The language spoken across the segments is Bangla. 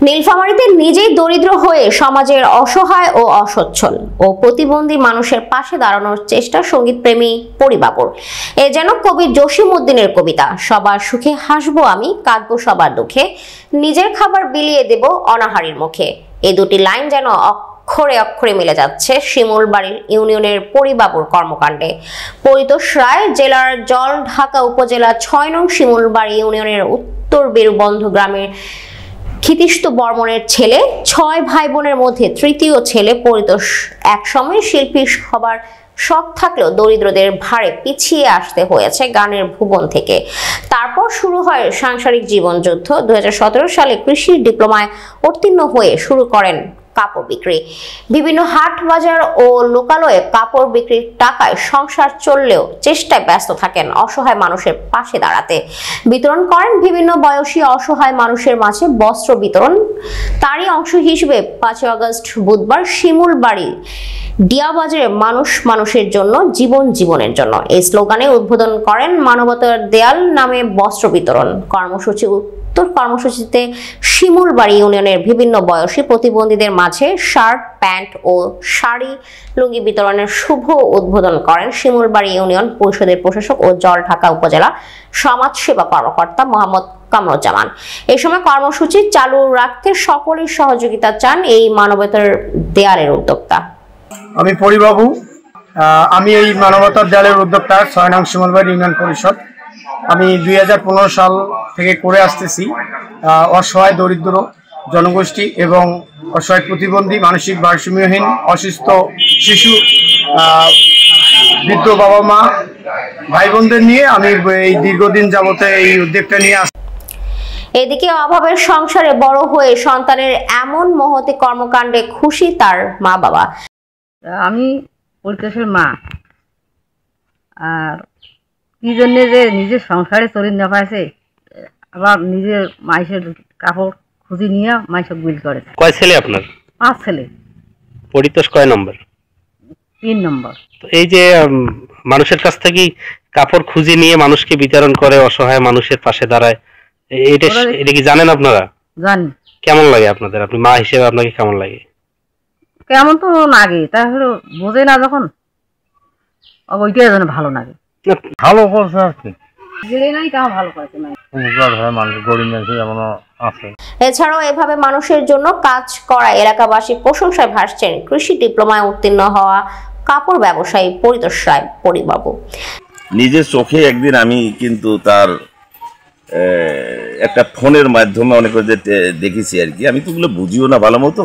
নীলফামারীতে নিজেই দরিদ্র হয়ে সমাজের অসহায় ও অসচ্ছল ও প্রতিবন্ধী মানুষের পাশে দাঁড়ানোর চেষ্টা সঙ্গীতপ্রেমী পরিবাবুর। এ যেন কবি জসিমউদ্দিনের কবিতা, সবার সুখে হাসবো আমি, কাঁদবো সবার দুঃখে, নিজের খাবার বিলিয়ে দেব অনাহারীর মুখে। এই দুটি লাইন যেন অক্ষরে অক্ষরে মিলে যাচ্ছে শিমুলবাড়ি ইউনিয়নের পরিবাবুর কর্মকাণ্ডে। পরিতোষ রায় জেলার জলঢাকা উপজেলা ৬ নং শিমুলবাড়ি ইউনিয়নের উত্তর বীরবন্ধ গ্রামের ক্ষিতিষ্ঠ বর্মনের ছেলে। ৬ ভাই বোনের মধ্যে তৃতীয় ছেলে পরিতোষ একসময় শিল্পী হবার শখ থাকলেও দরিদ্রদের ভারে পিছিয়ে আসতে হয়েছে গানের ভুবন থেকে। তারপর শুরু হয় সাংসারিক জীবন যুদ্ধ। ২০১৭ সালে কৃষি ডিপ্লোমায় উত্তীর্ণ হয়ে শুরু করেন কাপড় বিক্রি। বিভিন্ন হাট বাজার ও লোকালয়ে কাপড় বিক্রির টাকায় সংসার চললেও চেষ্টায় ব্যস্ত থাকেন অসহায় মানুষের পাশে দাঁড়াতে। বিতরণ করেন বিভিন্ন বয়সী অসহায় মানুষের মাঝে বস্ত্র বিতরণ। তারই অংশ হিসেবে ৫ আগস্ট বুধবার শিমুলবাড়ি ডিয়াবাজারে মানুষ মানুষের জন্য, জীবন জীবনের জন্য এই স্লোগানে উদ্বোধন করেন মানবতার দেয়াল নামে বস্ত্র বিতরণ কর্মসূচিতে শিমুলবাড়ি ইউনিয়নের বিভিন্ন বয়সী প্রতিবন্ধীদের মাঝে শার্ট, প্যান্ট ও শাড়ি, লুঙ্গি বিতরণের শুভ উদ্বোধন করেন শিমুলবাড়ি ইউনিয়ন পরিষদের প্রশাসক ও জলঢাকা উপজেলা সমাজসেবা কর্মকর্তা মোহাম্মদ কামরুজ্জামান। এই সময় কর্মসূচি চালু রাখতে সকলের সহযোগিতা চান এই মানবতার দেয়ালের উদ্যোক্তা। আমি পরিবাবু, আমি এই মানবতার দেয়ালের উদ্যোক্তা ৬ নং শিমুলবাড়ি ইউনিয়ন পরিষদ। আমি ২০১৫ সাল থেকে করে আসতেছি অসহায় দরিদ্র জনগোষ্ঠী এবং অসহায় প্রতিবন্ধী, মানসিক ভারসাম্যহীন, অসুস্থ শিশু, বৃদ্ধ বাবা মা, ভাই বোনদের নিয়ে আমি এই দীর্ঘদিন যাবতে এই উদ্যোগটা নিয়ে আসছি। এদিকে অভাবের সংসারে বড় হয়ে সন্তানের এমন মহতি কর্মকাণ্ডে খুশি তার মা বাবা। আমি পরিতোষের মা, আর কি জন্য যে নিজের সংসারে চলিন না পাইছে, আবার নিজের মাইসের কাপড় খুঁজি নিয়ে মাইসব বিল করে। কয় ছেলে আপনার? ৫ ছেলে। পরিতোষ কয় নম্বর? ৩ নম্বর। তো এই যে মানুষের কাছ থেকে কাপড় খুঁজি নিয়ে মানুষকে বিতরণ করে, অসহায় মানুষের পাশে দাঁড়ায়, এটা কি জানেন আপনারা? জানি। কেমন লাগে আপনাদের? আপনি মা হিসেবে আপনাকে কেমন লাগে? কেমন তো লাগে, তাহলে বোঝে না যখন, ওইটাই যেন ভালো লাগে। ভালো করছে আর কি, এছাড়াও এভাবে মানুষের জন্য কাজ করা এলাকাবাসী প্রশংসায় ভাসছেন কৃষি ডিপ্লোমায় উত্তীর্ণ হওয়া কাপড় ব্যবসায়ী পরিতোষ রায় পরিবাবু। নিজের চোখে একদিন আমি কিন্তু তার একটা ফোনের মাধ্যমে অনেক দেখেছি আর কি। আমি তো ওগুলো বুঝিও না ভালো মতো,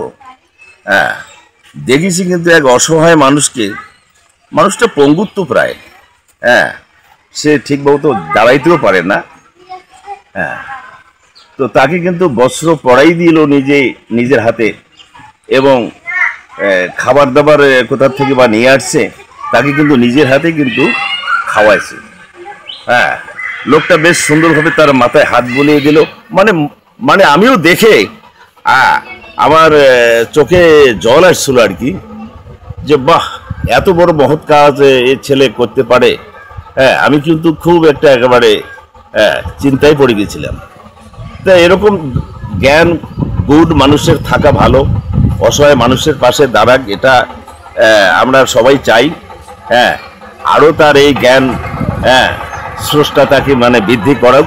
হ্যাঁ দেখেছি, কিন্তু এক অসহায় মানুষকে, মানুষটা পঙ্গুত্ব প্রায়, হ্যাঁ সে ঠিকভাবে তো দাঁড়াইতেও পারে না, হ্যাঁ তো তাকে কিন্তু বস্ত্র পরাই দিল নিজের হাতে, এবং খাবার দাবার কোথা থেকে বা নিয়ে আসছে, তাকে কিন্তু নিজের হাতে কিন্তু খাওয়াইছে। হ্যাঁ লোকটা বেশ সুন্দরভাবে তার মাথায় হাত বুলিয়ে দিল, মানে আমিও দেখে আমার চোখে জল আসছিল আর কি, যে বাহ এত বড় মহৎ কাজ এ ছেলে করতে পারে। হ্যাঁ আমি কিন্তু খুব একটা একেবারে চিন্তায় পড়ে গেছিলাম। তা এরকম জ্ঞান গুড মানুষের থাকা ভালো, অসহায় মানুষের পাশে দাঁড়াক, এটা আমরা সবাই চাই। হ্যাঁ আরও তার এই জ্ঞান স্রষ্টা তাকে বৃদ্ধি করাক।